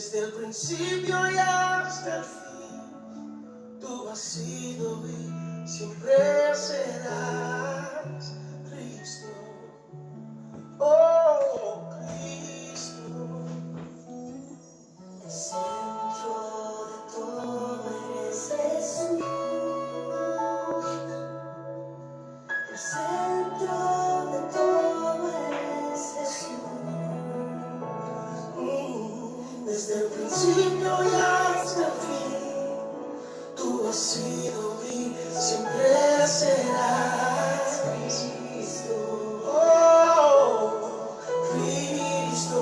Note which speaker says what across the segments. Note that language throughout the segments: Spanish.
Speaker 1: Desde el principio y hasta el fin, tú has sido y siempre serás Cristo. Oh, Cristo. El centro de todo eres Jesús. El centro de todo eres Jesús. Desde el principio y hasta el fin, tú has sido y siempre serás Cristo. Oh, Cristo,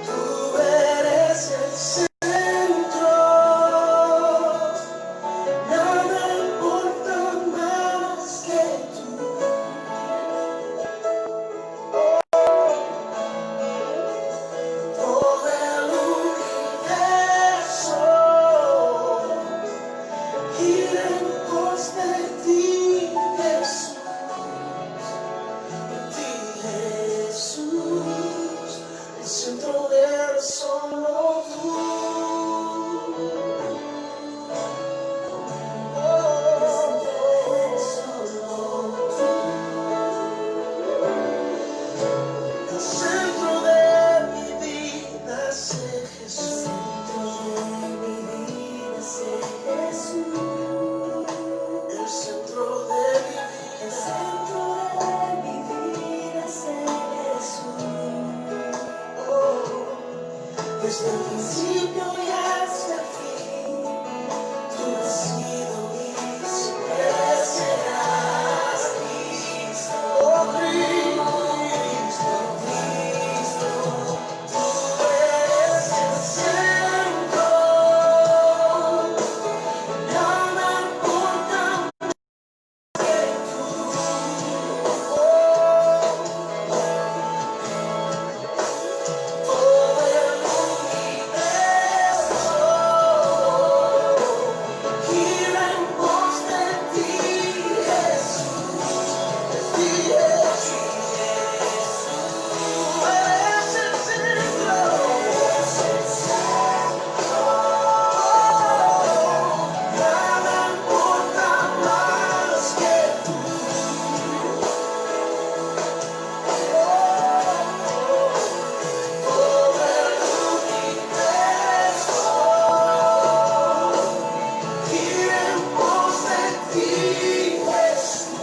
Speaker 1: tú eres el centro. Nada importa más que tú. Todo el universo gira en pos de ti, Jesús. De ti, Jesús. El centro eres solo tú. El centro de mi vida es Jesús. El centro de mi vida es Jesús. Oh, desde el principio y hasta el fin, tú has sido y siempre serás Cristo. Oh, Cristo, Cristo, tú eres el centro. Nada importa que tú. Todo el universo gira en pos de ti, Jesús. De ti, Jesús. Tú eres el centro. Nada importa más que tú. Todo el universo gira en pos de ti, Jesús.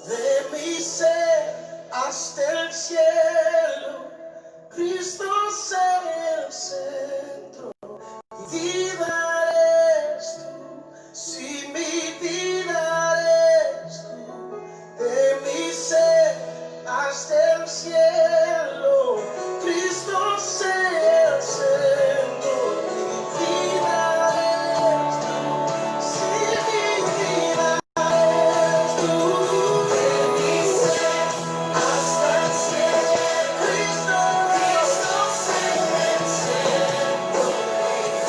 Speaker 1: De mi ser hasta el cielo, Cristo es el centro. Mi vida eres tú, si mi vida eres tú. De mi ser hasta el cielo, Cristo es el centro. Mi vida eres tú, si mi vida eres tú. De mi ser hasta el cielo, Cristo es el centro.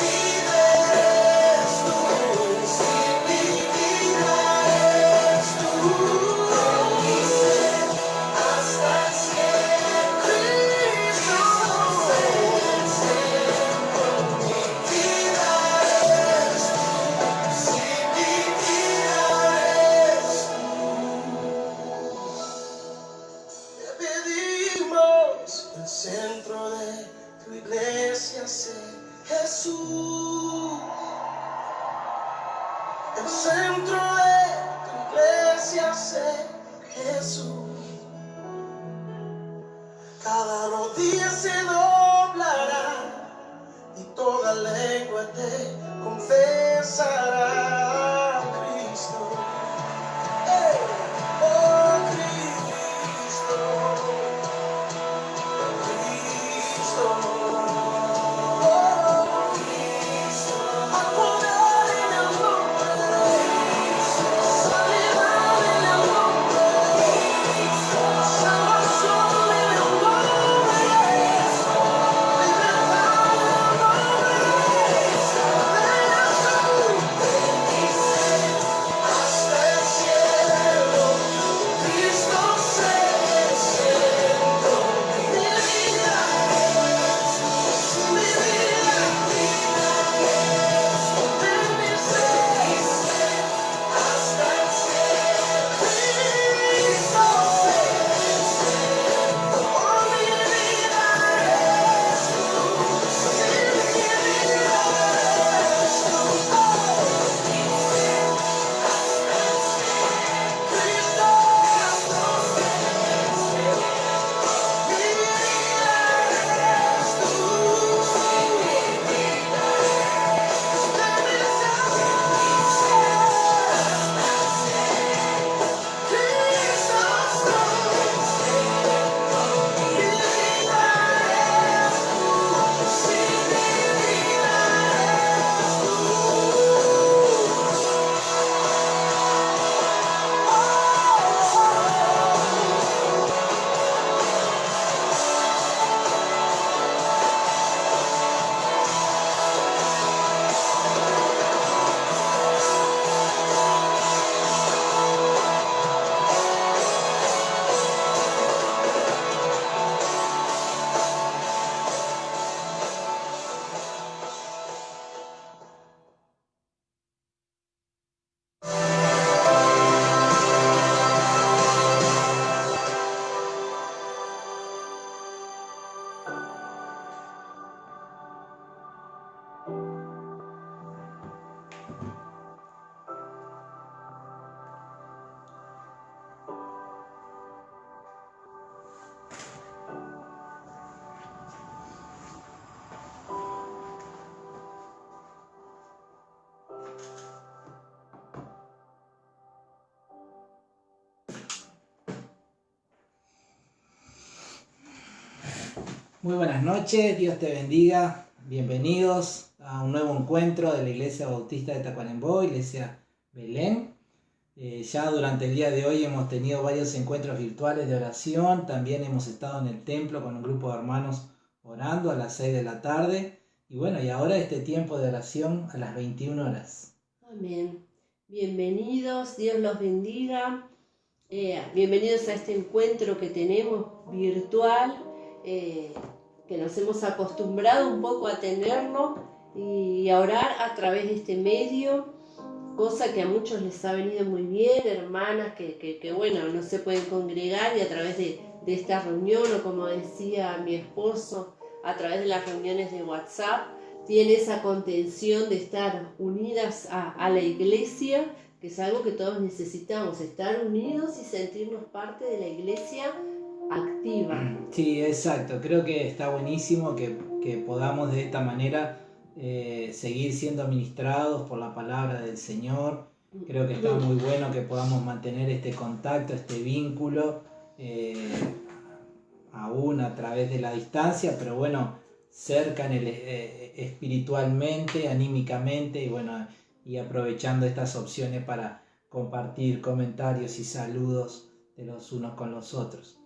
Speaker 1: Mi vida eres tú, si mi vida eres tú. De mi ser hasta el cielo, Cristo es el centro. Mi vida eres tú, si mi vida eres tú. Te pedimos el centro de tu iglesia sea Jesús. El centro de tu iglesia sea Jesús. Cada rodilla se doblará y toda lengua te confesará, Cristo. Hey, oh, Cristo, Cristo. Oh, Cristo. Hay poder en el nombre de Cristo. Sanidad en el nombre de Cristo. Salvación en el nombre de Cristo. Libertad en el nombre de Cristo. De Jesús.
Speaker 2: Muy buenas noches, Dios te bendiga. Bienvenidos a un nuevo encuentro de la Iglesia Bautista de Tacuarembó, Iglesia Belén. Ya durante el día de hoy hemos tenido varios encuentros virtuales de oración. También hemos estado en el templo con un grupo de hermanos orando a las 6 de la tarde. Y bueno, y ahora este tiempo de oración a las 21 horas.
Speaker 3: Amén. Bienvenidos, Dios los bendiga. Bienvenidos a este encuentro que tenemos virtual, que nos hemos acostumbrado un poco a tenerlo y a orar a través de este medio, cosa que a muchos les ha venido muy bien, hermanas que bueno, no se pueden congregar y a través de esta reunión, o como decía mi esposo, a través de las reuniones de WhatsApp, tiene esa contención de estar unidas a la iglesia, que es algo que todos necesitamos, estar unidos y sentirnos parte de la iglesia activa.
Speaker 2: Sí, exacto. Creo que está buenísimo que podamos de esta manera seguir siendo ministrados por la palabra del Señor. Creo que está muy bueno que podamos mantener este contacto, este vínculo, aún a través de la distancia, pero bueno, cerca espiritualmente, anímicamente, y bueno, y aprovechando estas opciones para compartir comentarios y saludos de los unos con los otros.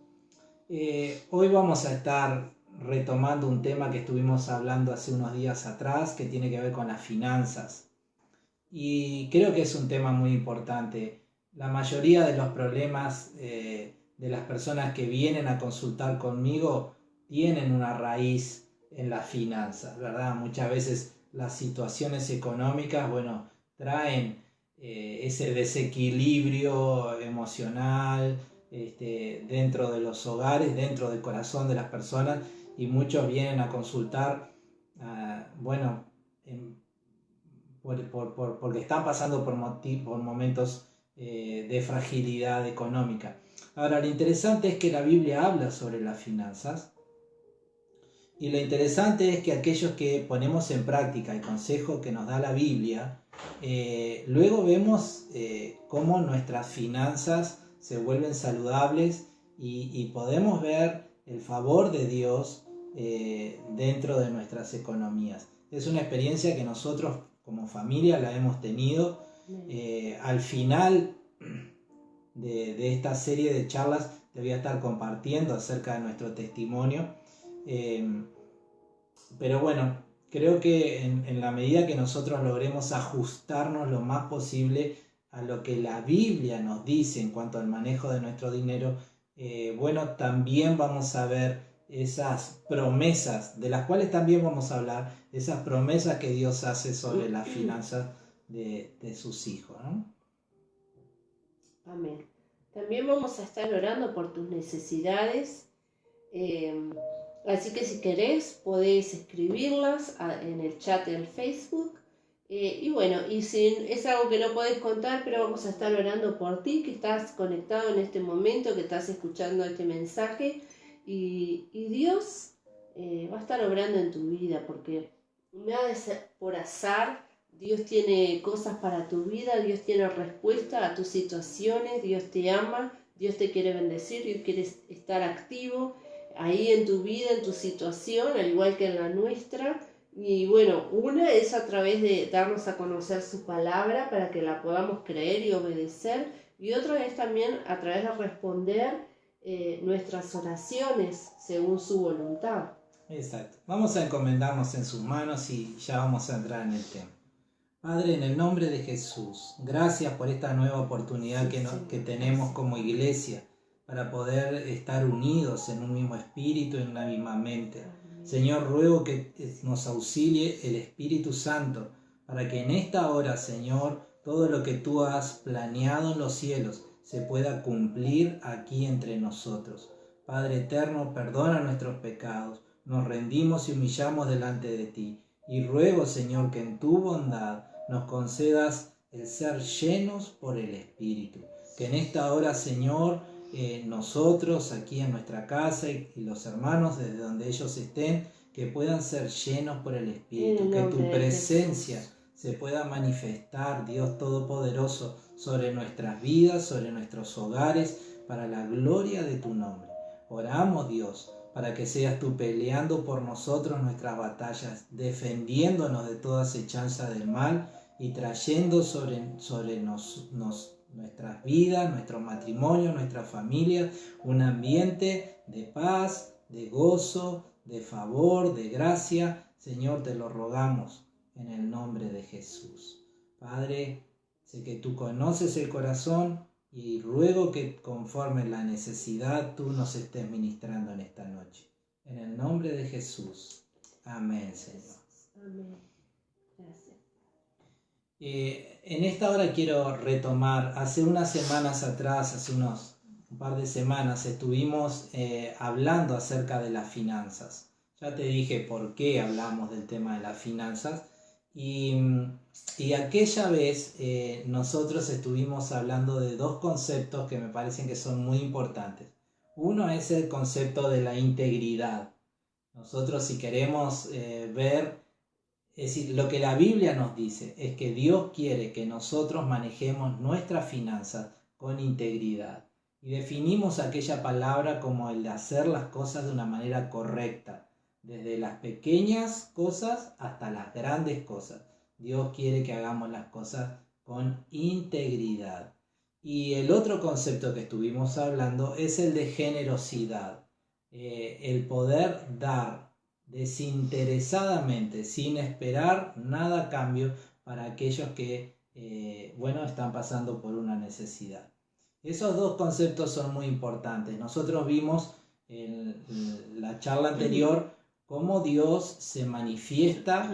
Speaker 2: Hoy vamos a estar retomando un tema que estuvimos hablando hace unos días atrás, que tiene que ver con las finanzas. Y creo que es un tema muy importante. La mayoría de los problemas de las personas que vienen a consultar conmigo tienen una raíz en las finanzas, ¿verdad? Muchas veces las situaciones económicas, bueno, traen ese desequilibrio emocional, dentro de los hogares, dentro del corazón de las personas, y muchos vienen a consultar, bueno, porque están pasando por momentos de fragilidad económica. Ahora, lo interesante es que la Biblia habla sobre las finanzas, y lo interesante es que aquellos que ponemos en práctica el consejo que nos da la Biblia, luego vemos cómo nuestras finanzas se vuelven saludables y podemos ver el favor de Dios dentro de nuestras economías. Es una experiencia que nosotros como familia la hemos tenido. Al final de esta serie de charlas te voy a estar compartiendo acerca de nuestro testimonio. Pero bueno, creo que en la medida que nosotros logremos ajustarnos lo más posible a lo que la Biblia nos dice en cuanto al manejo de nuestro dinero, bueno, también vamos a ver esas promesas, de las cuales también vamos a hablar, esas promesas que Dios hace sobre las finanzas de sus hijos, ¿no?
Speaker 3: Amén. También vamos a estar orando por tus necesidades. Así que si querés podés escribirlas en el chat del Facebook. Y bueno, y si es algo que no podés contar, pero vamos a estar orando por ti, que estás conectado en este momento, que estás escuchando este mensaje. Y Dios va a estar obrando en tu vida, porque nada es por azar. Dios tiene cosas para tu vida, Dios tiene respuesta a tus situaciones, Dios te ama, Dios te quiere bendecir, Dios quiere estar activo ahí en tu vida, en tu situación, al igual que en la nuestra. Y bueno, una es a través de darnos a conocer su palabra para que la podamos creer y obedecer, y otra es también a través de responder nuestras oraciones según su voluntad.
Speaker 2: Exacto. Vamos a encomendarnos en sus manos y ya vamos a entrar en el tema. Padre, en el nombre de Jesús, gracias por esta nueva oportunidad que tenemos como iglesia para poder estar unidos en un mismo espíritu, en una misma mente. Señor, ruego que nos auxilie el Espíritu Santo para que en esta hora, Señor, todo lo que tú has planeado en los cielos se pueda cumplir aquí entre nosotros. Padre eterno, perdona nuestros pecados, nos rendimos y humillamos delante de ti. Y ruego, Señor, que en tu bondad nos concedas el ser llenos por el Espíritu. Que en esta hora, Señor, nosotros aquí en nuestra casa y los hermanos desde donde ellos estén, que puedan ser llenos por el Espíritu, que tu presencia se pueda manifestar, Dios Todopoderoso, sobre nuestras vidas, sobre nuestros hogares, para la gloria de tu nombre. Oramos, Dios, para que seas tú peleando por nosotros nuestras batallas, defendiéndonos de toda acechanza del mal y trayendo sobre nuestras vidas, nuestro matrimonio, nuestra familia, un ambiente de paz, de gozo, de favor, de gracia. Señor, te lo rogamos en el nombre de Jesús. Padre, sé que tú conoces el corazón y ruego que conforme la necesidad tú nos estés ministrando en esta noche. En el nombre de Jesús. Amén, Señor.
Speaker 3: Amén. Gracias.
Speaker 2: En esta hora quiero retomar, hace unas semanas atrás, hace un par de semanas, estuvimos hablando acerca de las finanzas. Ya te dije por qué hablamos del tema de las finanzas. Y aquella vez nosotros estuvimos hablando de dos conceptos que me parecen que son muy importantes. Uno es el concepto de la integridad. Nosotros, si queremos ver, es decir, lo que la Biblia nos dice es que Dios quiere que nosotros manejemos nuestras finanzas con integridad. Y definimos aquella palabra como el de hacer las cosas de una manera correcta. Desde las pequeñas cosas hasta las grandes cosas. Dios quiere que hagamos las cosas con integridad. Y el otro concepto que estuvimos hablando es el de generosidad. El poder dar desinteresadamente, sin esperar nada a cambio para aquellos que están pasando por una necesidad. Esos dos conceptos son muy importantes. Nosotros vimos en la charla anterior cómo Dios se manifiesta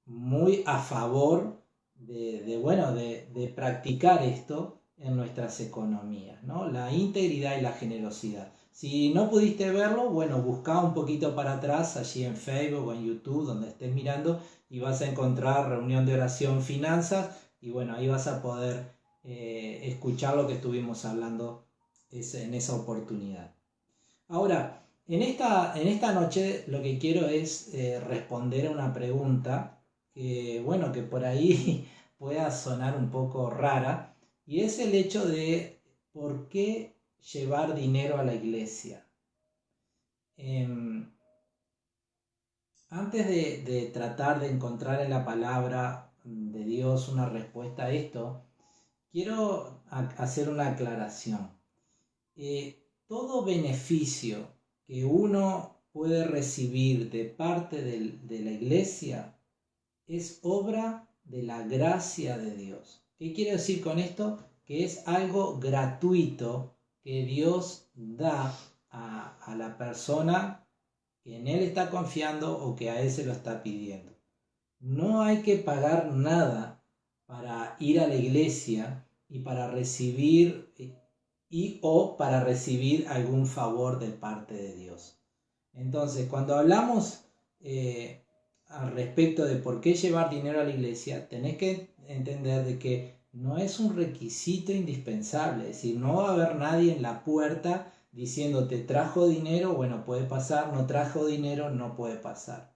Speaker 2: muy a favor de practicar esto en nuestras economías, ¿no? La integridad y la generosidad. Si no pudiste verlo, busca un poquito para atrás, allí en Facebook o en YouTube, donde estés mirando, y vas a encontrar reunión de oración finanzas, y ahí vas a poder escuchar lo que estuvimos hablando en esa oportunidad. Ahora, en esta noche lo que quiero es responder a una pregunta que por ahí pueda sonar un poco rara, y es el hecho de ¿por qué llevar dinero a la iglesia? Antes de tratar de encontrar en la palabra de Dios una respuesta a esto, quiero hacer una aclaración. Todo beneficio que uno puede recibir de parte de la iglesia es obra de la gracia de Dios. ¿Qué quiero decir con esto? Que es algo gratuito que Dios da a la persona que en Él está confiando o que a Él se lo está pidiendo. No hay que pagar nada para ir a la iglesia y para recibir o para recibir algún favor de parte de Dios. Entonces, cuando hablamos al respecto de por qué llevar dinero a la iglesia, tenés que entender de que no es un requisito indispensable. Es decir, no va a haber nadie en la puerta diciéndote trajo dinero, puede pasar, no trajo dinero, no puede pasar.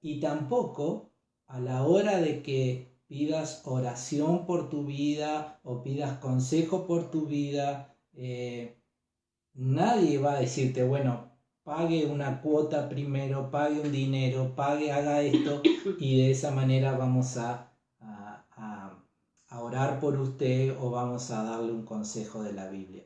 Speaker 2: Y tampoco a la hora de que pidas oración por tu vida o pidas consejo por tu vida, nadie va a decirte, pague una cuota primero, pague un dinero, haga esto, y de esa manera vamos a orar por usted o vamos a darle un consejo de la Biblia.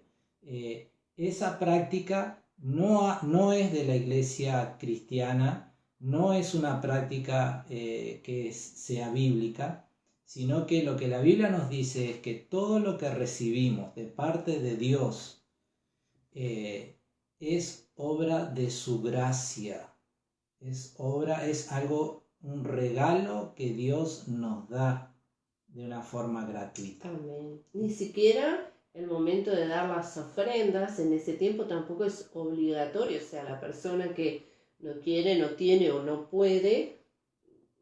Speaker 2: Esa práctica no es de la iglesia cristiana, no es una práctica que sea bíblica, sino que lo que la Biblia nos dice es que todo lo que recibimos de parte de Dios es obra de su gracia, es un regalo que Dios nos da de una forma gratuita.
Speaker 3: Amén. Ni siquiera el momento de dar las ofrendas en ese tiempo tampoco es obligatorio, o sea, la persona que no quiere, no tiene o no puede,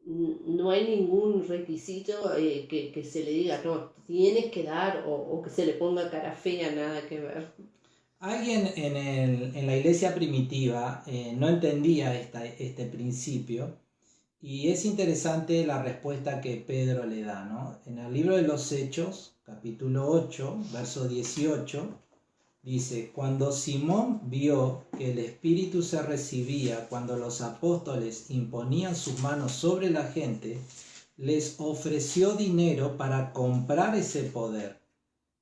Speaker 3: no hay ningún requisito que se le diga, no, tienes que dar o que se le ponga cara fea, nada que ver.
Speaker 2: Alguien en la iglesia primitiva no entendía este principio, y es interesante la respuesta que Pedro le da, ¿no? En el libro de los Hechos, capítulo 8, verso 18, Dice, cuando Simón vio que el Espíritu se recibía cuando los apóstoles imponían sus manos sobre la gente, les ofreció dinero para comprar ese poder.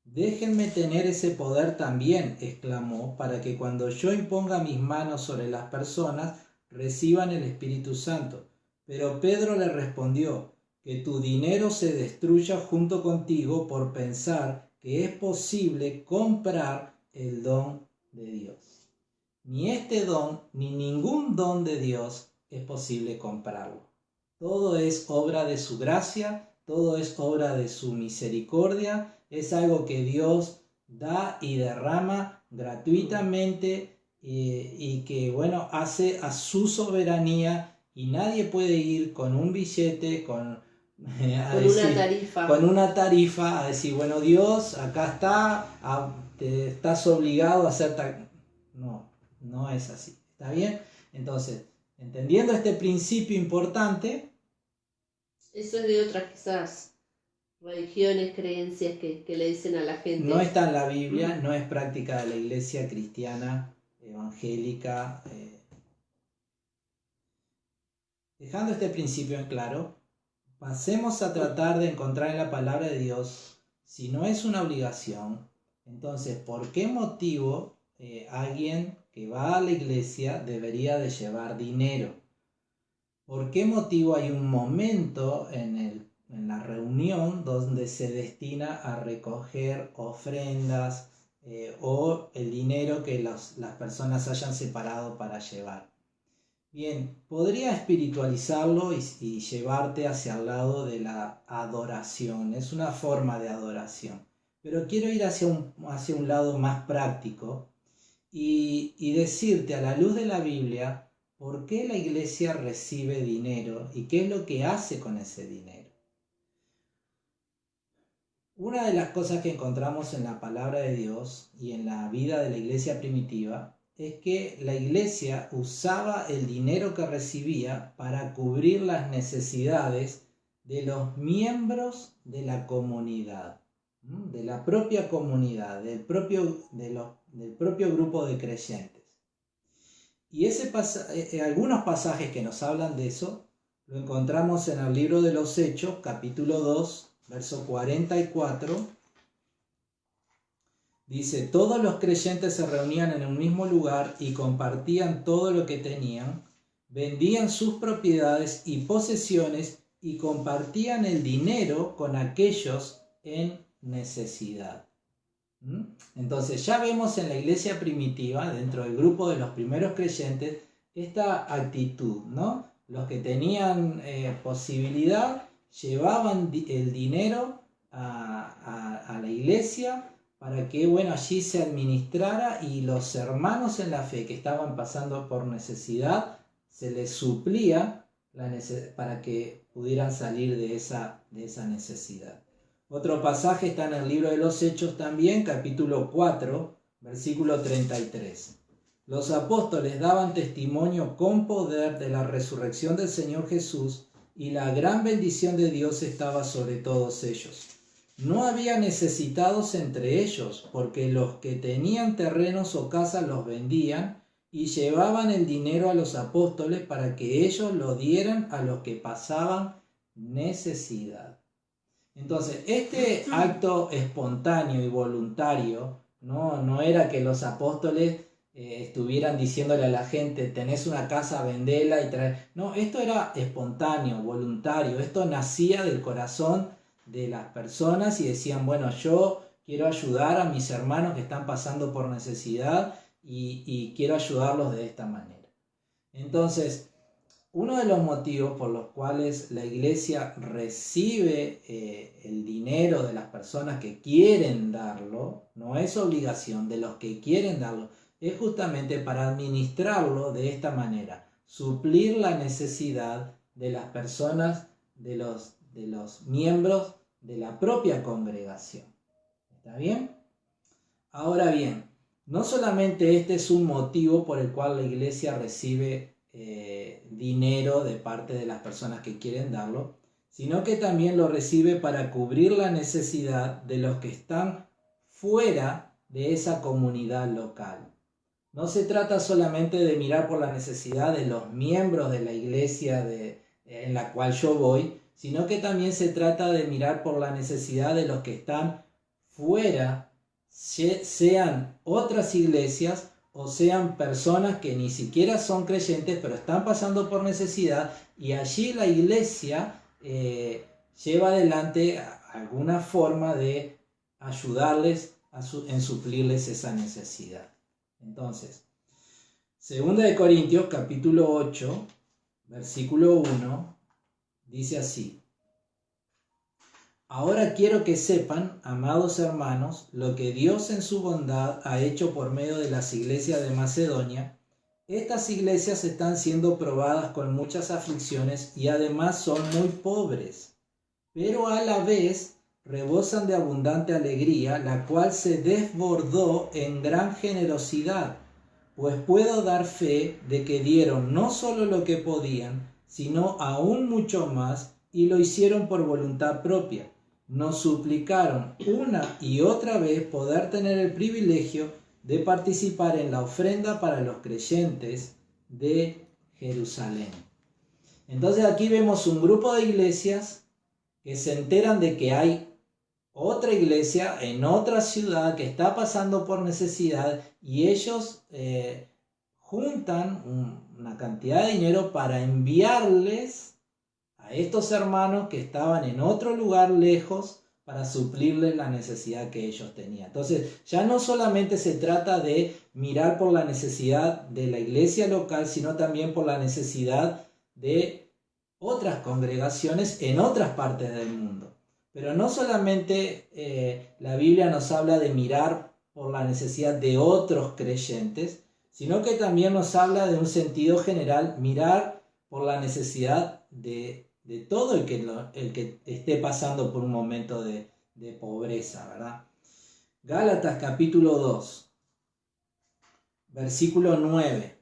Speaker 2: Déjenme tener ese poder también, exclamó, para que cuando yo imponga mis manos sobre las personas, reciban el Espíritu Santo. Pero Pedro le respondió, que tu dinero se destruya junto contigo por pensar que es posible comprar el don de Dios. Ni este don, ni ningún don de Dios es posible comprarlo. Todo es obra de su gracia, todo es obra de su misericordia, es algo que Dios da y derrama gratuitamente y que, bueno, hace a su soberanía y nadie puede ir con un billete, con una tarifa a decir, bueno, Dios, acá está, te estás obligado a hacer tal... No, no es así. ¿Está bien? Entonces, entendiendo este principio importante...
Speaker 3: Eso es de otras quizás religiones, creencias que le dicen a la gente.
Speaker 2: No está en la Biblia, no es práctica de la iglesia cristiana, evangélica. Dejando este principio en claro, pasemos a tratar de encontrar en la palabra de Dios, si no es una obligación, entonces, ¿por qué motivo alguien que va a la iglesia debería de llevar dinero? ¿Por qué motivo hay un momento en la reunión donde se destina a recoger ofrendas o el dinero que las personas hayan separado para llevar? Bien, podría espiritualizarlo y llevarte hacia el lado de la adoración. Es una forma de adoración. Pero quiero ir hacia un lado más práctico y decirte a la luz de la Biblia por qué la iglesia recibe dinero y qué es lo que hace con ese dinero. Una de las cosas que encontramos en la palabra de Dios y en la vida de la iglesia primitiva es que la iglesia usaba el dinero que recibía para cubrir las necesidades de los miembros de la comunidad, de la propia comunidad, del propio grupo de creyentes. Y algunos pasajes que nos hablan de eso lo encontramos en el libro de los Hechos, capítulo 2, verso 44. Dice, todos los creyentes se reunían en un mismo lugar y compartían todo lo que tenían, vendían sus propiedades y posesiones y compartían el dinero con aquellos en necesidad. Entonces ya vemos en la iglesia primitiva, dentro del grupo de los primeros creyentes, esta actitud, ¿no? Los que tenían posibilidad llevaban el dinero a la iglesia para que, bueno, allí se administrara y los hermanos en la fe que estaban pasando por necesidad, se les suplía para que pudieran salir de esa necesidad. Otro pasaje está en el libro de los Hechos también, capítulo 4, versículo 33. Los apóstoles daban testimonio con poder de la resurrección del Señor Jesús y la gran bendición de Dios estaba sobre todos ellos. No había necesitados entre ellos, porque los que tenían terrenos o casas los vendían y llevaban el dinero a los apóstoles para que ellos lo dieran a los que pasaban necesidad. Entonces, este acto espontáneo y voluntario no era que los apóstoles estuvieran diciéndole a la gente, tenés una casa, vendela y trae. No, esto era espontáneo, voluntario. Esto nacía del corazón de las personas y decían, bueno, yo quiero ayudar a mis hermanos que están pasando por necesidad y quiero ayudarlos de esta manera. Entonces, uno de los motivos por los cuales la iglesia recibe el dinero de las personas que quieren darlo, no es obligación de los que quieren darlo, es justamente para administrarlo de esta manera, suplir la necesidad de las personas, de los miembros de la propia congregación. ¿Está bien? Ahora bien, no solamente este es un motivo por el cual la iglesia recibe dinero de parte de las personas que quieren darlo, sino que también lo recibe para cubrir la necesidad de los que están fuera de esa comunidad local. No se trata solamente de mirar por la necesidad de los miembros de la iglesia en la cual yo voy, sino que también se trata de mirar por la necesidad de los que están fuera, sean otras iglesias o sean personas que ni siquiera son creyentes, pero están pasando por necesidad, y allí la iglesia lleva adelante alguna forma de ayudarles en suplirles esa necesidad. Entonces, 2 de Corintios capítulo 8, versículo 1, dice así: Ahora quiero que sepan, amados hermanos, lo que Dios en su bondad ha hecho por medio de las iglesias de Macedonia. Estas iglesias están siendo probadas con muchas aflicciones y además son muy pobres, pero a la vez rebosan de abundante alegría, la cual se desbordó en gran generosidad, pues puedo dar fe de que dieron no solo lo que podían, sino aún mucho más, y lo hicieron por voluntad propia. Nos suplicaron una y otra vez poder tener el privilegio de participar en la ofrenda para los creyentes de Jerusalén. Entonces aquí vemos un grupo de iglesias que se enteran de que hay otra iglesia en otra ciudad que está pasando por necesidad, y ellos juntan una cantidad de dinero para enviarles a estos hermanos que estaban en otro lugar lejos para suplirles la necesidad que ellos tenían. Entonces ya no solamente se trata de mirar por la necesidad de la iglesia local, sino también por la necesidad de otras congregaciones en otras partes del mundo. Pero no solamente la Biblia nos habla de mirar por la necesidad de otros creyentes, sino que también nos habla de un sentido general, mirar por la necesidad de todo el que esté pasando por un momento de pobreza, ¿verdad? Gálatas capítulo 2, versículo 9.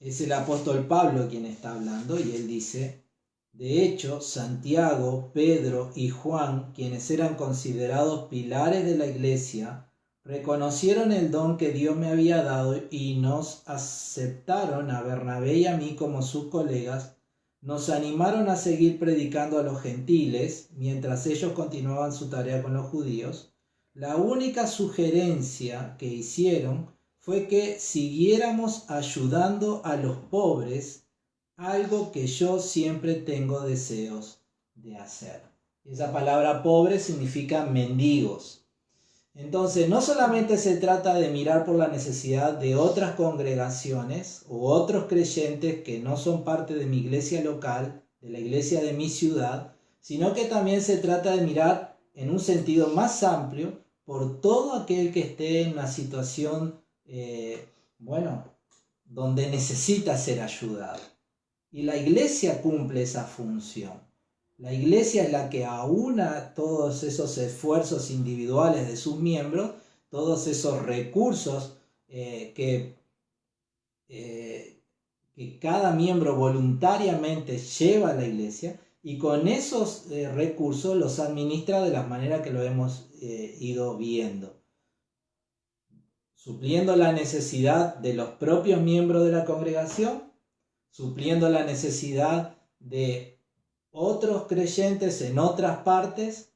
Speaker 2: Es el apóstol Pablo quien está hablando, y él dice: de hecho, Santiago, Pedro y Juan, quienes eran considerados pilares de la iglesia, reconocieron el don que Dios me había dado y nos aceptaron a Bernabé y a mí como sus colegas. Nos animaron a seguir predicando a los gentiles mientras ellos continuaban su tarea con los judíos. La única sugerencia que hicieron fue que siguiéramos ayudando a los pobres, algo que yo siempre tengo deseos de hacer. Esa palabra pobre significa mendigos. Entonces, no solamente se trata de mirar por la necesidad de otras congregaciones u otros creyentes que no son parte de mi iglesia local, de la iglesia de mi ciudad, sino que también se trata de mirar en un sentido más amplio por todo aquel que esté en una situación, donde necesita ser ayudado. Y la iglesia cumple esa función. La iglesia es la que aúna todos esos esfuerzos individuales de sus miembros, todos esos recursos que cada miembro voluntariamente lleva a la iglesia, y con esos recursos los administra de la manera que lo hemos ido viendo, supliendo la necesidad de los propios miembros de la congregación, supliendo la necesidad de otros creyentes en otras partes,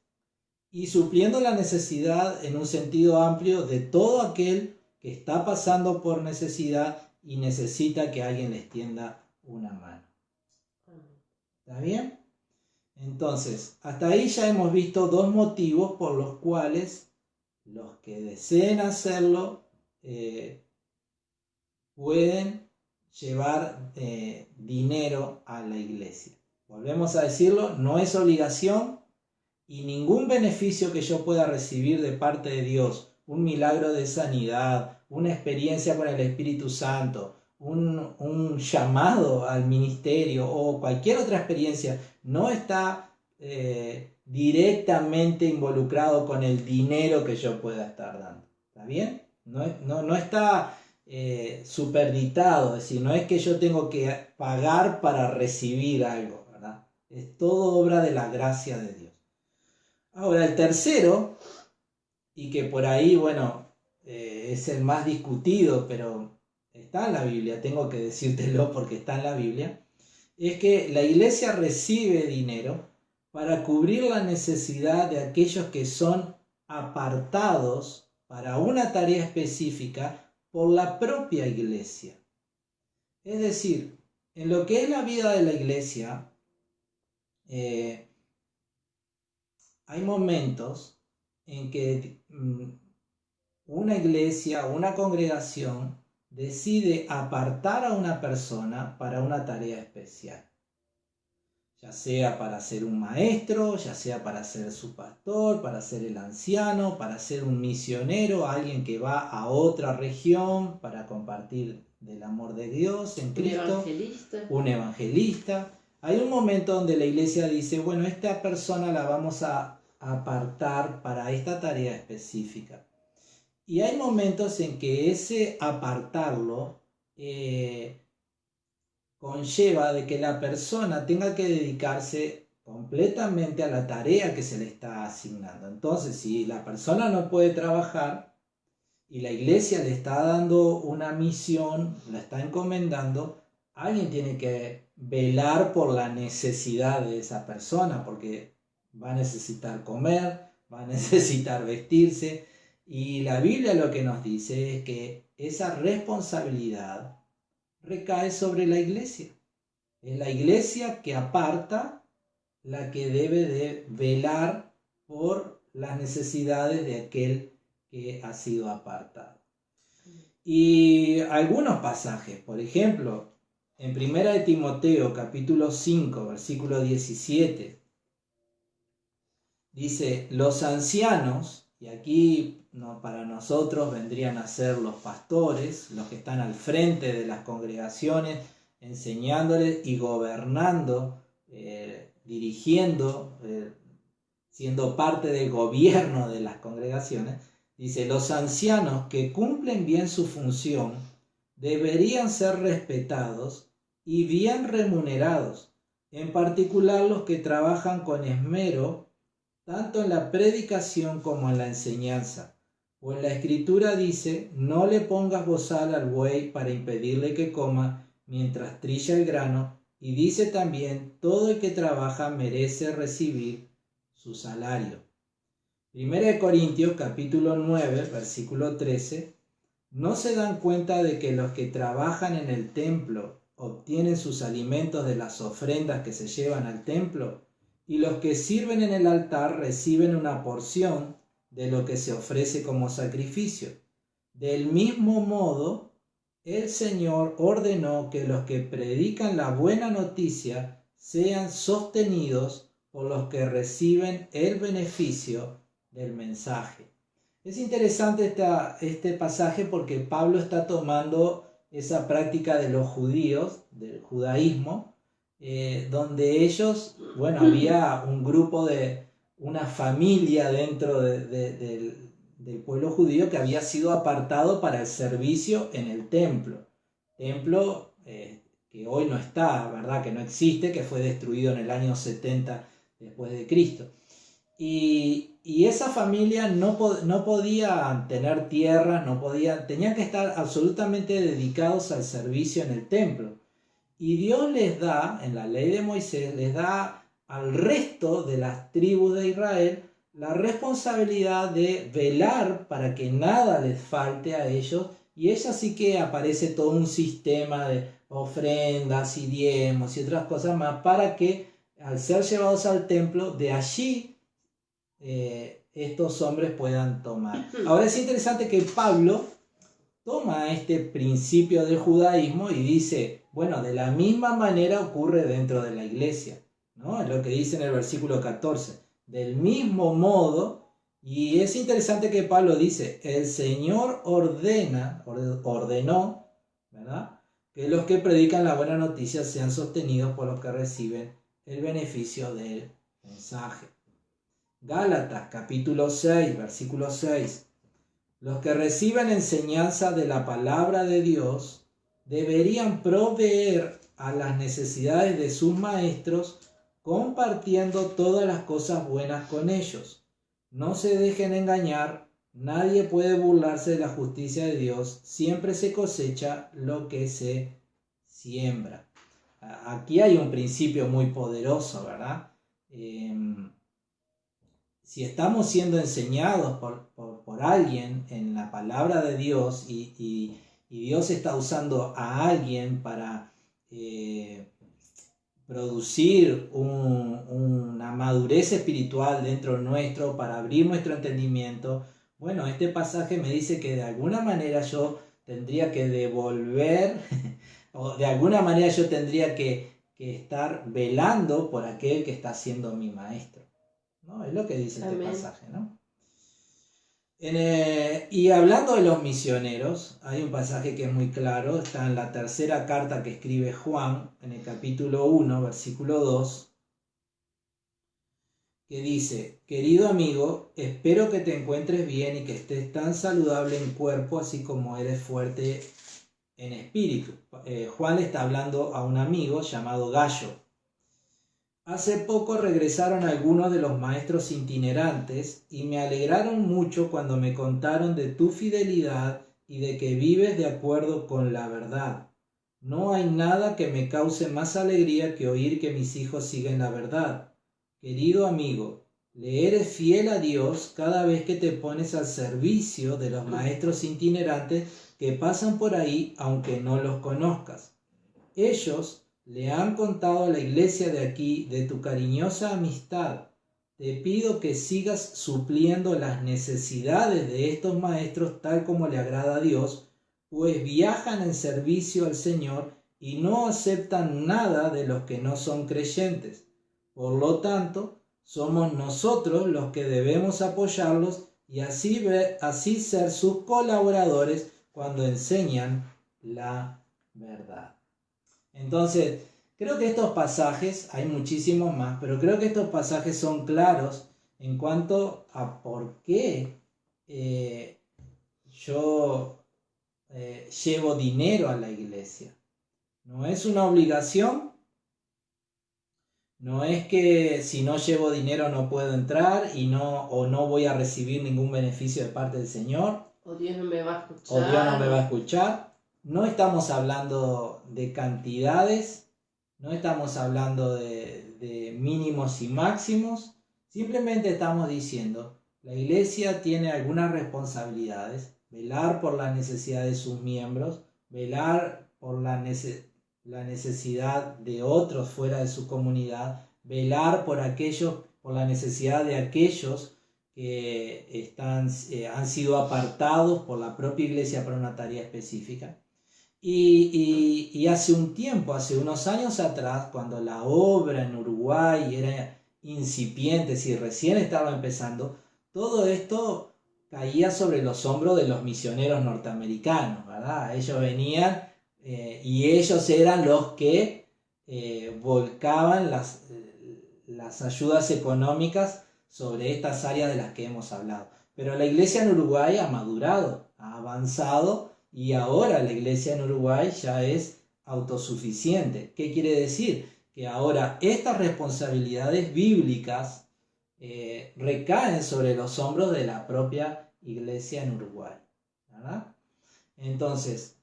Speaker 2: y supliendo la necesidad en un sentido amplio de todo aquel que está pasando por necesidad y necesita que alguien les tienda una mano. ¿Está bien? Entonces, hasta ahí ya hemos visto dos motivos por los cuales los que deseen hacerlo pueden llevar dinero a la iglesia. Volvemos a decirlo, no es obligación, y ningún beneficio que yo pueda recibir de parte de Dios, un milagro de sanidad, una experiencia con el Espíritu Santo, un llamado al ministerio o cualquier otra experiencia, no está directamente involucrado con el dinero que yo pueda estar dando. ¿Está bien? No está superditado, es decir, no es que yo tengo que pagar para recibir algo, ¿verdad? Es todo obra de la gracia de Dios. Ahora, el tercero y que por ahí, bueno, es el más discutido, pero está en la Biblia, tengo que decírtelo porque está en la Biblia, es que la iglesia recibe dinero para cubrir la necesidad de aquellos que son apartados para una tarea específica por la propia iglesia. Es decir, en lo que es la vida de la iglesia, hay momentos en que una iglesia, una congregación, decide apartar a una persona para una tarea especial. Ya sea para ser un maestro, ya sea para ser su pastor, para ser el anciano, para ser un misionero, alguien que va a otra región para compartir del amor de Dios en Cristo. Un evangelista. Hay un momento donde la iglesia dice, bueno, esta persona la vamos a apartar para esta tarea específica. Y hay momentos en que ese apartarlo conlleva de que la persona tenga que dedicarse completamente a la tarea que se le está asignando. Entonces, si la persona no puede trabajar y la iglesia le está dando una misión, la está encomendando, alguien tiene que velar por la necesidad de esa persona, porque va a necesitar comer, va a necesitar vestirse, y la Biblia lo que nos dice es que esa responsabilidad recae sobre la iglesia. Es la iglesia que aparta, la que debe de velar por las necesidades de aquel que ha sido apartado. Y algunos pasajes, por ejemplo, en 1 Timoteo capítulo 5, versículo 17, dice, los ancianos, y aquí para nosotros vendrían a ser los pastores, los que están al frente de las congregaciones, enseñándoles y gobernando, dirigiendo, siendo parte del gobierno de las congregaciones. Dice, los ancianos que cumplen bien su función deberían ser respetados y bien remunerados, en particular los que trabajan con esmero tanto en la predicación como en la enseñanza. Pues la Escritura dice, no le pongas bozal al buey para impedirle que coma mientras trilla el grano, y dice también, todo el que trabaja merece recibir su salario. 1 Corintios capítulo 9, versículo 13, ¿no se dan cuenta de que los que trabajan en el templo obtienen sus alimentos de las ofrendas que se llevan al templo? Y los que sirven en el altar reciben una porción de lo que se ofrece como sacrificio. Del mismo modo, el Señor ordenó que los que predican la buena noticia sean sostenidos por los que reciben el beneficio del mensaje. Es interesante este pasaje porque Pablo está tomando esa práctica de los judíos, del judaísmo, donde ellos, bueno, había un grupo una familia dentro del pueblo judío que había sido apartado para el servicio en el templo. Templo que hoy no está, ¿verdad? Que no existe, que fue destruido en el año 70 después de Cristo. Y esa familia no podía tener tierras, tenían que estar absolutamente dedicados al servicio en el templo. Y Dios les da, en la ley de Moisés, les da al resto de las tribus de Israel la responsabilidad de velar para que nada les falte a ellos. Y es así que aparece todo un sistema de ofrendas y diezmos y otras cosas más para que al ser llevados al templo, de allí estos hombres puedan tomar. Ahora es interesante que Pablo toma este principio del judaísmo y dice, bueno, de la misma manera ocurre dentro de la iglesia, ¿no? Es lo que dice en el versículo 14. Del mismo modo, y es interesante que Pablo dice, el Señor ordenó, ¿verdad?, que los que predican la buena noticia sean sostenidos por los que reciben el beneficio del mensaje. Gálatas capítulo 6, versículo 6. Los que reciben enseñanza de la palabra de Dios deberían proveer a las necesidades de sus maestros, compartiendo todas las cosas buenas con ellos. No se dejen engañar, Nadie puede burlarse de la justicia de Dios. Siempre se cosecha lo que se siembra. Aquí hay un principio muy poderoso, ¿verdad? Si estamos siendo enseñados por alguien en la palabra de Dios y Dios está usando a alguien para producir una madurez espiritual dentro nuestro, para abrir nuestro entendimiento, bueno, este pasaje me dice que de alguna manera yo tendría que devolver, o de alguna manera yo tendría que estar velando por aquel que está siendo mi maestro, ¿no? Es lo que dice este
Speaker 3: Amén.
Speaker 2: pasaje, ¿no? Y hablando de los misioneros, hay un pasaje que es muy claro, está en la tercera carta que escribe Juan, en el capítulo 1, versículo 2, que dice: querido amigo, espero que te encuentres bien y que estés tan saludable en cuerpo así como eres fuerte en espíritu. Juan le está hablando a un amigo llamado Gallo. Hace poco regresaron algunos de los maestros itinerantes y me alegraron mucho cuando me contaron de tu fidelidad y de que vives de acuerdo con la verdad. No hay nada que me cause más alegría que oír que mis hijos siguen la verdad. Querido amigo, le eres fiel a Dios cada vez que te pones al servicio de los maestros itinerantes que pasan por ahí aunque no los conozcas. Ellos le han contado a la iglesia de aquí de tu cariñosa amistad. Te pido que sigas supliendo las necesidades de estos maestros tal como le agrada a Dios, pues viajan en servicio al Señor y no aceptan nada de los que no son creyentes. Por lo tanto, somos nosotros los que debemos apoyarlos y así ser sus colaboradores cuando enseñan la verdad. Entonces, creo que estos pasajes, hay muchísimos más, pero creo que estos pasajes son claros en cuanto a por qué yo llevo dinero a la iglesia. No es una obligación, no es que si no llevo dinero no puedo entrar o no voy a recibir ningún beneficio de parte del Señor.
Speaker 3: O Dios no me va a escuchar.
Speaker 2: O Dios no me va a escuchar. No estamos hablando de cantidades, no estamos hablando de mínimos y máximos, simplemente estamos diciendo, la iglesia tiene algunas responsabilidades, velar por las necesidades de sus miembros, velar por la necesidad de otros fuera de su comunidad, velar por la necesidad de aquellos que han sido apartados por la propia iglesia para una tarea específica. Y hace un tiempo, hace unos años atrás, cuando la obra en Uruguay era incipiente, si recién estaba empezando, todo esto caía sobre los hombros de los misioneros norteamericanos, ¿verdad? Ellos venían y ellos eran los que volcaban las ayudas económicas sobre estas áreas de las que hemos hablado. Pero la iglesia en Uruguay ha madurado, ha avanzado y ahora la iglesia en Uruguay ya es autosuficiente. ¿Qué quiere decir? Que ahora estas responsabilidades bíblicas recaen sobre los hombros de la propia iglesia en Uruguay, ¿verdad? Entonces,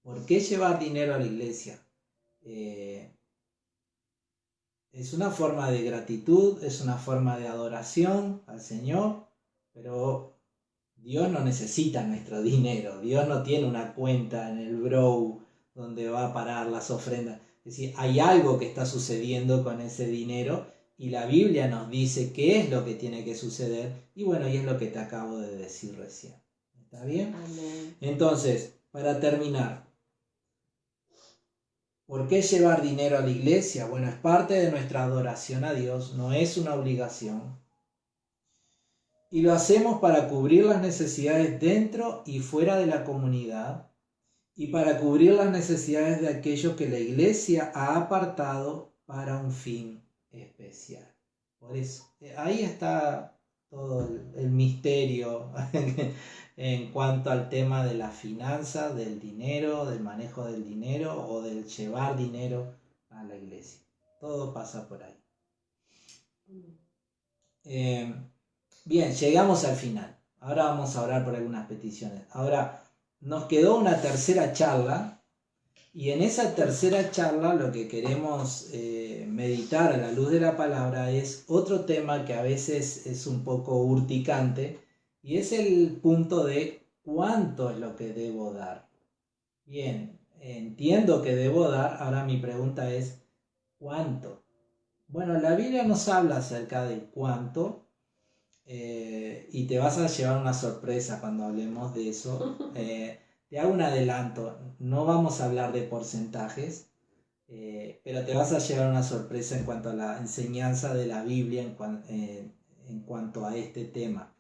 Speaker 2: ¿por qué llevar dinero a la iglesia? Es una forma de gratitud, es una forma de adoración al Señor, pero Dios no necesita nuestro dinero. Dios no tiene una cuenta en el Brow donde va a parar las ofrendas. Es decir, hay algo que está sucediendo con ese dinero y la Biblia nos dice qué es lo que tiene que suceder. Y bueno, y es lo que te acabo de decir recién. ¿Está bien?
Speaker 3: Amén.
Speaker 2: Entonces, para terminar, ¿por qué llevar dinero a la iglesia? Bueno, es parte de nuestra adoración a Dios, no es una obligación. Y lo hacemos para cubrir las necesidades dentro y fuera de la comunidad y para cubrir las necesidades de aquellos que la iglesia ha apartado para un fin especial. Por eso, ahí está todo el misterio en cuanto al tema de la finanza, del dinero, del manejo del dinero o del llevar dinero a la iglesia. Todo pasa por ahí. Bien, llegamos al final. Ahora vamos a orar por algunas peticiones. Ahora, nos quedó una tercera charla y en esa tercera charla lo que queremos meditar a la luz de la palabra es otro tema que a veces es un poco urticante y es el punto de cuánto es lo que debo dar. Bien, entiendo que debo dar, ahora mi pregunta es ¿cuánto? Bueno, la Biblia nos habla acerca de cuánto. Y te vas a llevar una sorpresa cuando hablemos de eso. Te hago un adelanto, no vamos a hablar de porcentajes, pero te vas a llevar una sorpresa en cuanto a la enseñanza de la Biblia en cuanto a este tema.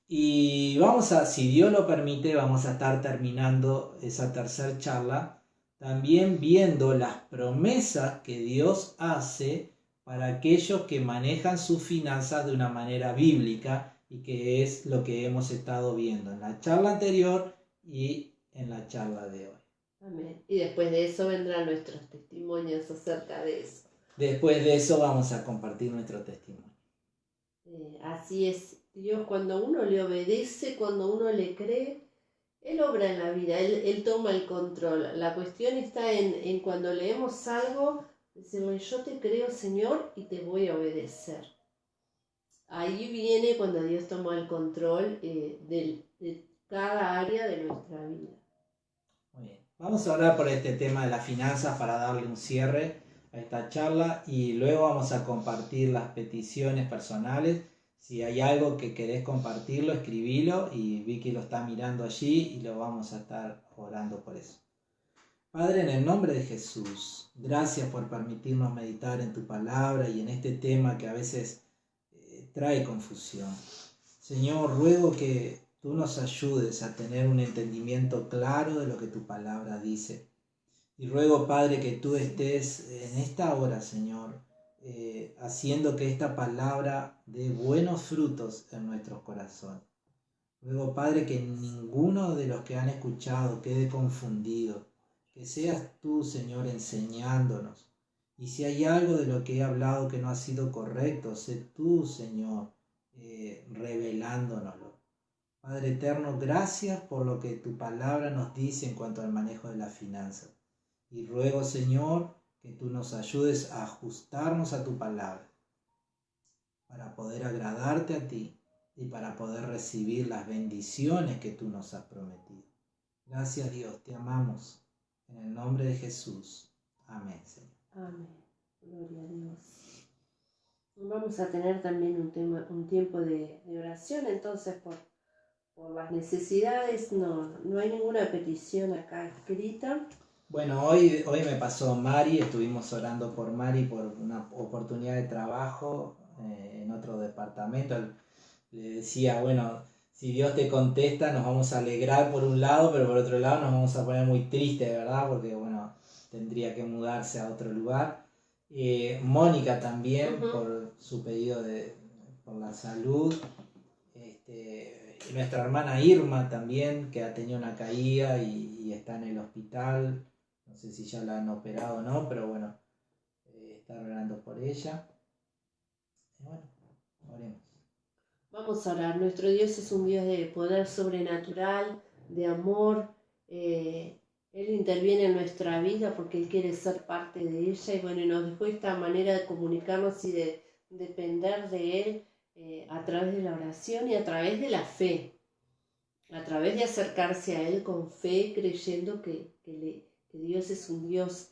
Speaker 2: Y vamos a, si Dios lo permite, vamos a estar terminando esa tercera charla, también viendo las promesas que Dios hace para aquellos que manejan sus finanzas de una manera bíblica y que es lo que hemos estado viendo en la charla anterior y en la charla de hoy.
Speaker 3: Amén. Y después de eso vendrán nuestros testimonios acerca de eso.
Speaker 2: Después de eso vamos a compartir nuestro testimonio.
Speaker 3: Así es, Dios cuando uno le obedece, cuando uno le cree, Él obra en la vida, Él toma el control. La cuestión está en cuando leemos algo, decirle, yo te creo, Señor, y te voy a obedecer. Ahí viene cuando Dios toma el control de cada área de nuestra vida.
Speaker 2: Muy bien. Vamos a hablar por este tema de las finanzas para darle un cierre a esta charla y luego vamos a compartir las peticiones personales. Si hay algo que querés compartirlo, escribilo y Vicky lo está mirando allí y lo vamos a estar orando por eso. Padre, en el nombre de Jesús, gracias por permitirnos meditar en tu palabra y en este tema que a veces trae confusión. Señor, ruego que tú nos ayudes a tener un entendimiento claro de lo que tu palabra dice. Y ruego, Padre, que tú estés en esta hora, Señor, haciendo que esta palabra dé buenos frutos en nuestros corazones. Ruego, Padre, que ninguno de los que han escuchado quede confundido. Que seas tú, Señor, enseñándonos. Y si hay algo de lo que he hablado que no ha sido correcto, sé tú, Señor, revelándonoslo. Padre eterno, gracias por lo que tu palabra nos dice en cuanto al manejo de las finanzas. Y ruego, Señor, que tú nos ayudes a ajustarnos a tu palabra para poder agradarte a ti y para poder recibir las bendiciones que tú nos has prometido. Gracias, Dios, te amamos. En el nombre de Jesús. Amén, Señor.
Speaker 3: Amén. Gloria a Dios. Vamos a tener también un tiempo de oración, entonces por las necesidades, no hay ninguna petición acá escrita.
Speaker 2: Bueno, hoy me pasó Mari, estuvimos orando por Mari por una oportunidad de trabajo en otro departamento. Le decía, bueno, si Dios te contesta nos vamos a alegrar por un lado, pero por otro lado nos vamos a poner muy tristes, ¿verdad? Porque, bueno, tendría que mudarse a otro lugar. Mónica también, por su pedido por la salud. Nuestra hermana Irma también, que ha tenido una caída y está en el hospital. No sé si ya la han operado o no, pero bueno, está orando por ella. Y bueno, oremos.
Speaker 3: Vamos a orar. Nuestro Dios es un Dios de poder sobrenatural, de amor. Él interviene en nuestra vida porque Él quiere ser parte de ella y bueno, nos dejó esta manera de comunicarnos y de depender de Él a través de la oración y a través de la fe. A través de acercarse a Él con fe, creyendo que Dios es un Dios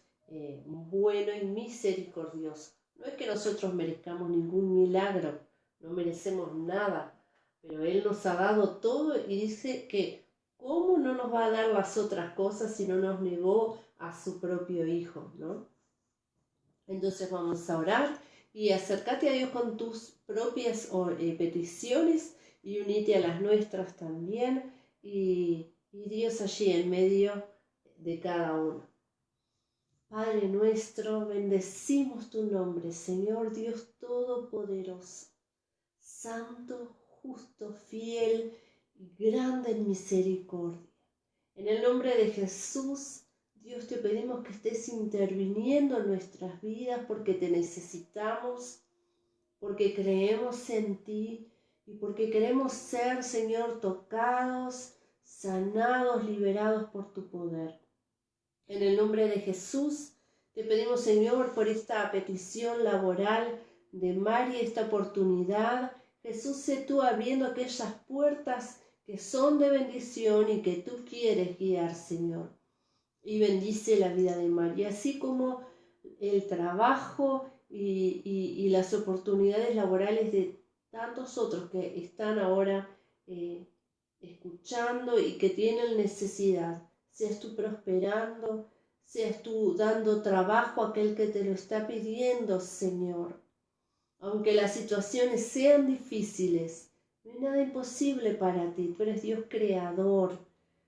Speaker 3: bueno y misericordioso. No es que nosotros merezcamos ningún milagro, no merecemos nada, pero Él nos ha dado todo y dice que ¿cómo no nos va a dar las otras cosas si no nos negó a su propio Hijo, ¿no? Entonces vamos a orar y acércate a Dios con tus propias peticiones y unite a las nuestras también y Dios allí en medio de cada uno. Padre nuestro, bendecimos tu nombre, Señor Dios Todopoderoso, santo, justo, fiel y grande en misericordia. En el nombre de Jesús, Dios, te pedimos que estés interviniendo en nuestras vidas porque te necesitamos, porque creemos en ti y porque queremos ser, Señor, tocados, sanados, liberados por tu poder. En el nombre de Jesús, te pedimos, Señor, por esta petición laboral de Mari, esta oportunidad. Jesús, sé tú abriendo aquellas puertas que son de bendición y que tú quieres guiar, Señor. Y bendice la vida de Mari, así como el trabajo y las oportunidades laborales de tantos otros que están ahora escuchando y que tienen necesidad. Seas tú prosperando, seas tú dando trabajo a aquel que te lo está pidiendo, Señor. Aunque las situaciones sean difíciles, no hay nada imposible para ti. Tú eres Dios creador.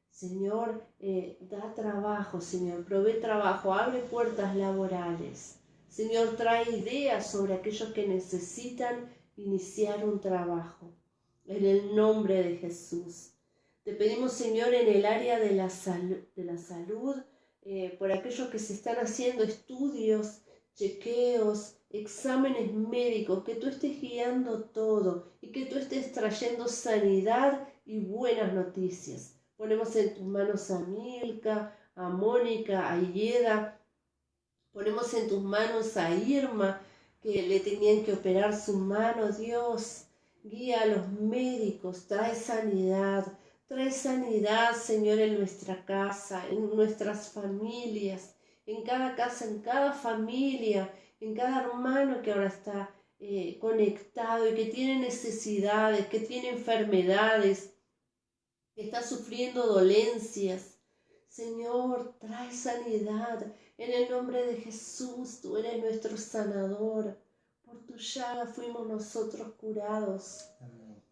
Speaker 3: Señor, da trabajo, Señor, provee trabajo, abre puertas laborales. Señor, trae ideas sobre aquellos que necesitan iniciar un trabajo. En el nombre de Jesús. Te pedimos, Señor, en el área de la salud, por aquellos que se están haciendo estudios, chequeos, exámenes médicos, que tú estés guiando todo y que tú estés trayendo sanidad y buenas noticias. Ponemos en tus manos a Milka, a Mónica, a Ieda. Ponemos en tus manos a Irma, que le tenían que operar su mano. Dios, guía a los médicos, trae sanidad, Señor, en nuestra casa, en nuestras familias, en cada casa, en cada familia, en cada hermano que ahora está conectado y que tiene necesidades, que tiene enfermedades, que está sufriendo dolencias. Señor, trae sanidad. En el nombre de Jesús, tú eres nuestro sanador. Por tu llaga fuimos nosotros curados.
Speaker 2: Amén.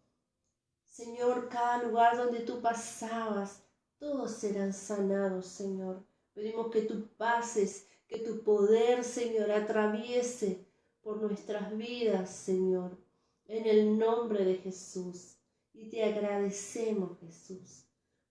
Speaker 3: Señor, cada lugar donde tú pasabas, todos serán sanados, Señor. Pedimos que tú pases, que tu poder, Señor, atraviese por nuestras vidas, Señor. En el nombre de Jesús. Y te agradecemos, Jesús,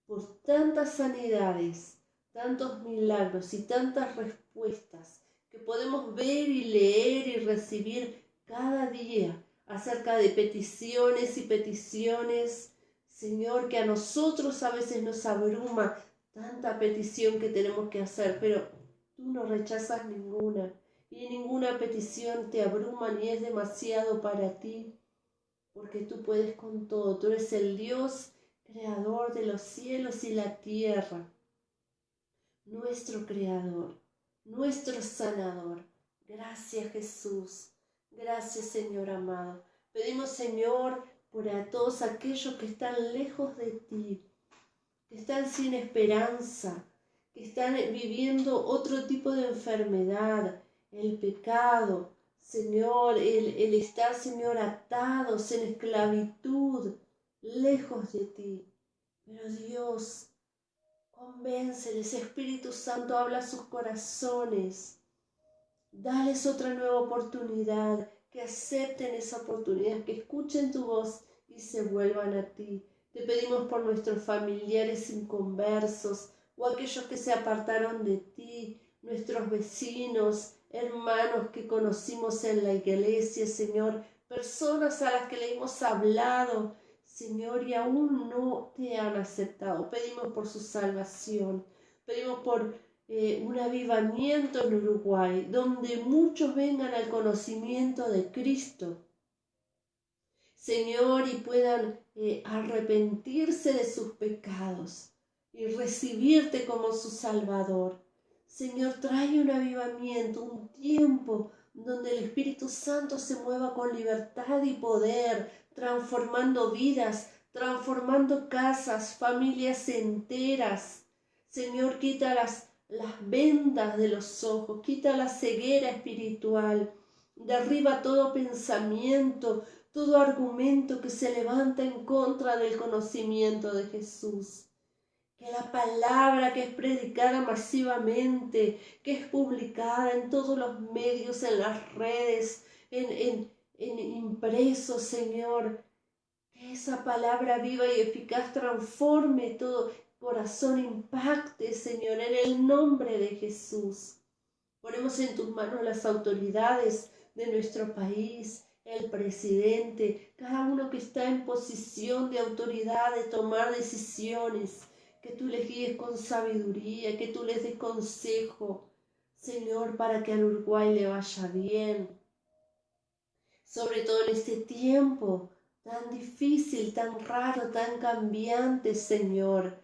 Speaker 3: por tantas sanidades, tantos milagros y tantas respuestas que podemos ver y leer y recibir cada día acerca de peticiones y peticiones, Señor, que a nosotros a veces nos abruma tanta petición que tenemos que hacer, pero tú no rechazas ninguna y ninguna petición te abruma ni es demasiado para ti. Porque tú puedes con todo, tú eres el Dios creador de los cielos y la tierra, nuestro creador, nuestro sanador. Gracias, Jesús, gracias, Señor amado. Pedimos, Señor, por a todos aquellos que están lejos de ti, que están sin esperanza, que están viviendo otro tipo de enfermedad, el pecado, Señor, el estar, Señor, atados en esclavitud, lejos de ti. Pero Dios, convénceles, Espíritu Santo, habla a sus corazones. Dales otra nueva oportunidad, que acepten esa oportunidad, que escuchen tu voz y se vuelvan a ti. Te pedimos por nuestros familiares inconversos o aquellos que se apartaron de ti, nuestros vecinos, hermanos que conocimos en la iglesia, Señor, personas a las que le hemos hablado, Señor, y aún no te han aceptado. Pedimos por su salvación, pedimos por un avivamiento en Uruguay, donde muchos vengan al conocimiento de Cristo, Señor, y puedan arrepentirse de sus pecados y recibirte como su Salvador. Señor, trae un avivamiento, un tiempo donde el Espíritu Santo se mueva con libertad y poder, transformando vidas, transformando casas, familias enteras. Señor, quita las vendas de los ojos, quita la ceguera espiritual, derriba todo pensamiento, todo argumento que se levanta en contra del conocimiento de Jesús. Que la palabra que es predicada masivamente, que es publicada en todos los medios, en las redes, en impresos, Señor, que esa palabra viva y eficaz transforme todo corazón, impacte, Señor, en el nombre de Jesús. Ponemos en tus manos las autoridades de nuestro país, el presidente, cada uno que está en posición de autoridad, de tomar decisiones, que tú les guíes con sabiduría, que tú les des consejo, Señor, para que al Uruguay le vaya bien. Sobre todo en este tiempo tan difícil, tan raro, tan cambiante, Señor,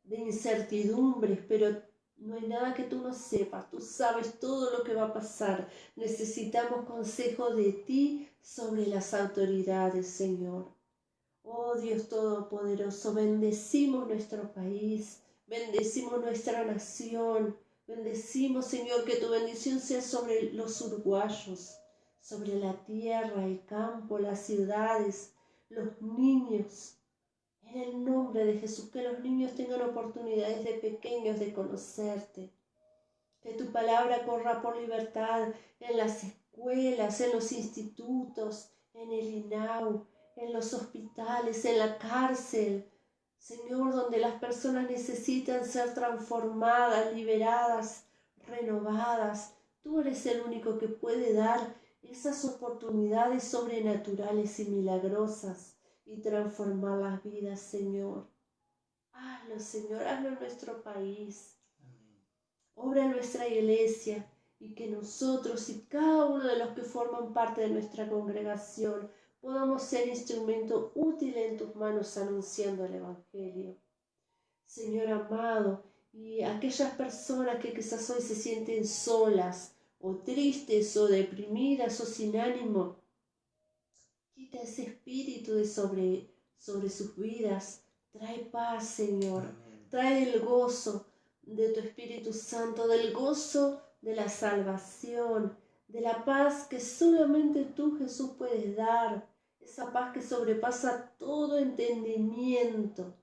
Speaker 3: de incertidumbres, pero no hay nada que tú no sepas, tú sabes todo lo que va a pasar. Necesitamos consejo de ti sobre las autoridades, Señor. Oh Dios Todopoderoso, bendecimos nuestro país, bendecimos nuestra nación, bendecimos, Señor, que tu bendición sea sobre los uruguayos, sobre la tierra, el campo, las ciudades, los niños. En el nombre de Jesús, que los niños tengan oportunidades de pequeños de conocerte. Que tu palabra corra por libertad en las escuelas, en los institutos, en el INAU, en los hospitales, en la cárcel. Señor, donde las personas necesitan ser transformadas, liberadas, renovadas. Tú eres el único que puede dar esas oportunidades sobrenaturales y milagrosas y transformar las vidas, Señor. Hazlo, Señor, hazlo en nuestro país. Obra en nuestra iglesia y que nosotros y cada uno de los que forman parte de nuestra congregación podamos ser instrumento útil en tus manos anunciando el Evangelio. Señor amado, y aquellas personas que quizás hoy se sienten solas o tristes o deprimidas o sin ánimo, quita ese espíritu de sobre sus vidas. Trae paz, Señor. Trae el gozo de tu Espíritu Santo, del gozo de la salvación, de la paz que solamente tú, Jesús, puedes dar. Esa paz que sobrepasa todo entendimiento.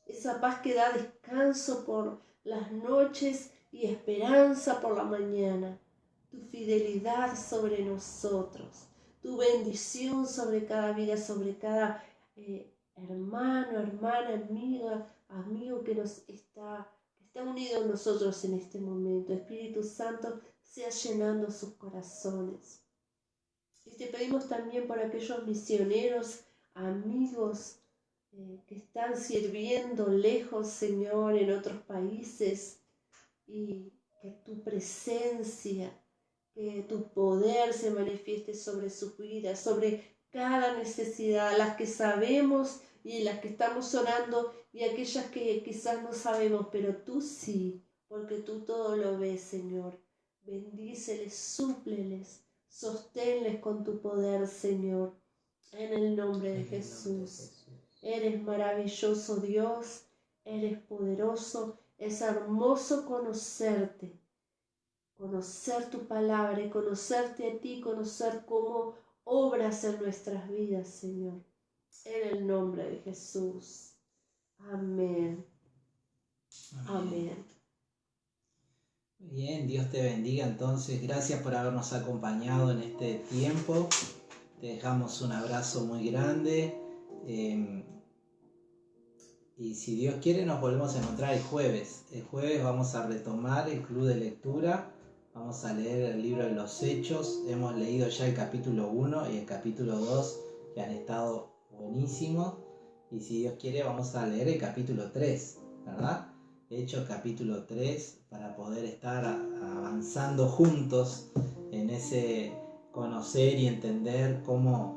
Speaker 3: Esa paz que da descanso por las noches y esperanza por la mañana. Tu fidelidad sobre nosotros. Tu bendición sobre cada vida, sobre cada hermano, hermana, amigo que está unido a nosotros en este momento. Espíritu Santo, sea llenando sus corazones. Y te pedimos también por aquellos misioneros, amigos que están sirviendo lejos, Señor, en otros países, y que tu presencia, que tu poder se manifieste sobre sus vidas, sobre cada necesidad, las que sabemos y las que estamos orando y aquellas que quizás no sabemos, pero tú sí, porque tú todo lo ves, Señor. Bendíceles, súpleles, sosténles con tu poder, Señor, en el nombre de Jesús. Eres maravilloso, Dios, eres poderoso, es hermoso conocerte. Conocer tu palabra y conocerte a ti, conocer cómo obras en nuestras vidas, Señor. En el nombre de Jesús. Amén. Amén.
Speaker 2: Bien, Dios te bendiga entonces. Gracias por habernos acompañado en este tiempo. Te dejamos un abrazo muy grande. Y si Dios quiere nos volvemos a encontrar el jueves. El jueves vamos a retomar el club de lectura. Vamos a leer el libro de los Hechos. Hemos leído ya el capítulo 1 y el capítulo 2, que han estado buenísimos. Y si Dios quiere vamos a leer el capítulo 3, ¿verdad? Hechos capítulo 3, para poder estar avanzando juntos en ese conocer y entender cómo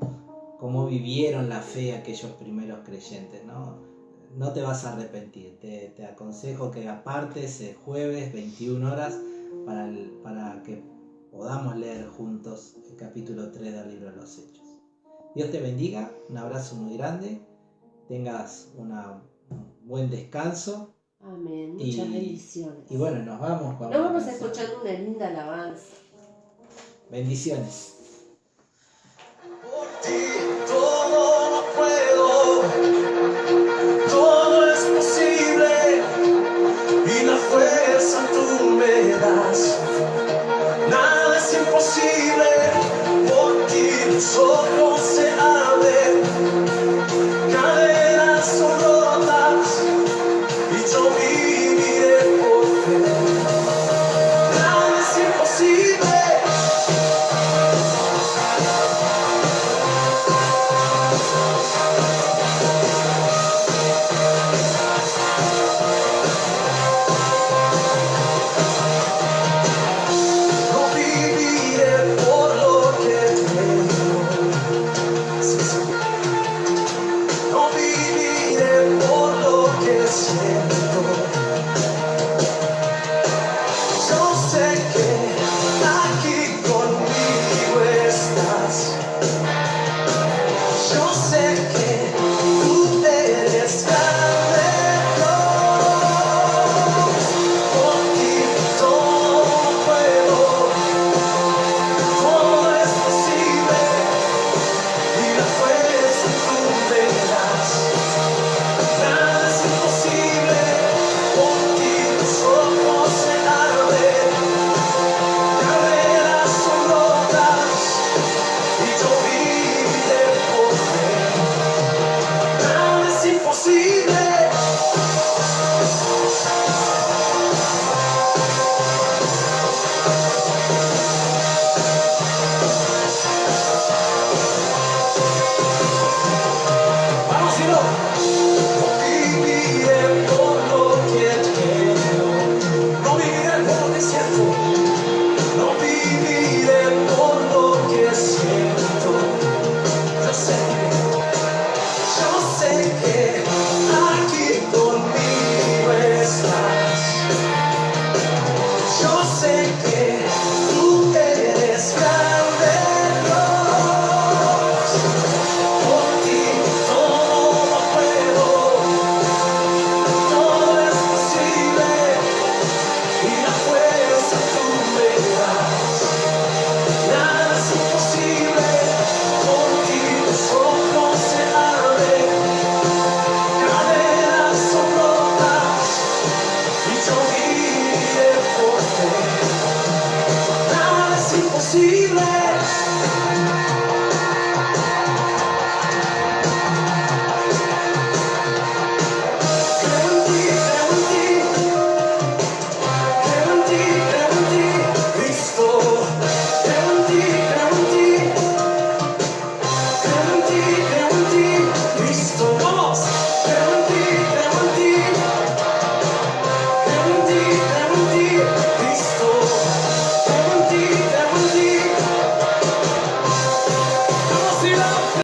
Speaker 2: vivieron la fe aquellos primeros creyentes, ¿no? No te vas a arrepentir. Te aconsejo que apartes el jueves 21 horas para que podamos leer juntos el capítulo 3 del libro de los Hechos. Dios te bendiga, un abrazo muy grande, tengas un buen descanso.
Speaker 3: Amén, muchas bendiciones.
Speaker 2: Y bueno, nos vamos.
Speaker 3: Nos vamos a escuchar una linda alabanza.
Speaker 2: Bendiciones.
Speaker 1: Por ti.